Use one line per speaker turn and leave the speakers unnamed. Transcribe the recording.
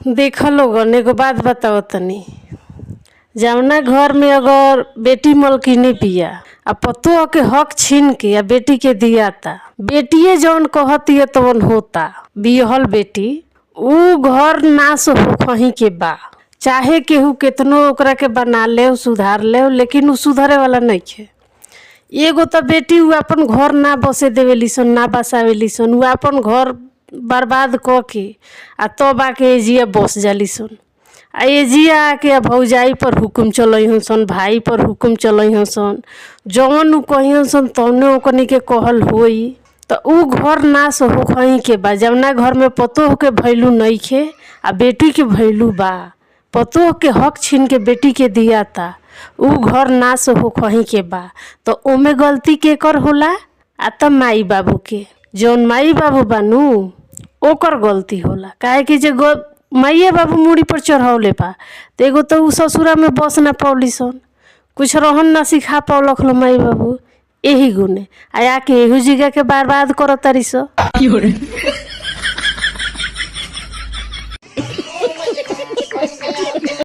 देख लोगन एगो बात बताओ तनी। जवना घर में अगर बेटी मलकिनी बिया आ पतो के हक छीन के आ बेटी के दियाता, बेटिए जौन कहती तवन होता। बिहल बेटी ऊ घर नाश होखही के बा, चाहे केहू केतनो ओकरा के बना ले सुधार ले, लेकिन ऊ सुधरे वाला नइखे। एगो तो बेटी ऊ अपन घर ना बसे देवेली सन, ना बसावेली सन, ऊ अपन घर बर्बाद क के आ तब आके एजिया बस जाली सन। आ एजिया आके भौजाई पर हुकुम चलई सन, भाई पर हुकुम चलई सन, जौन ऊ कही सन तौने ओकनी के कहल होई। तो ऊ घर नाश होखही के बा। जवना घर में पतोह के भैलू नइखे आ बेटी के भैलू बा, पतोह के हक छीन के बेटी के दियाता, ऊ घर नाश होखही के बा। तो ओमे गलती केकर होला? आ त माई बाबू के। जौन माई बाबू बानू ओकर गलती होला। काहे कि जे माइए बाबू मूड़ी पर चढ़ौले बा, तो एगो तो ऊ ससुरा में बस ना पौली सन, कुछ रहन ना सिखा पौलख लो माई बाबू। यही गुने आया के एहू जगह के बर्बाद करत तारी स।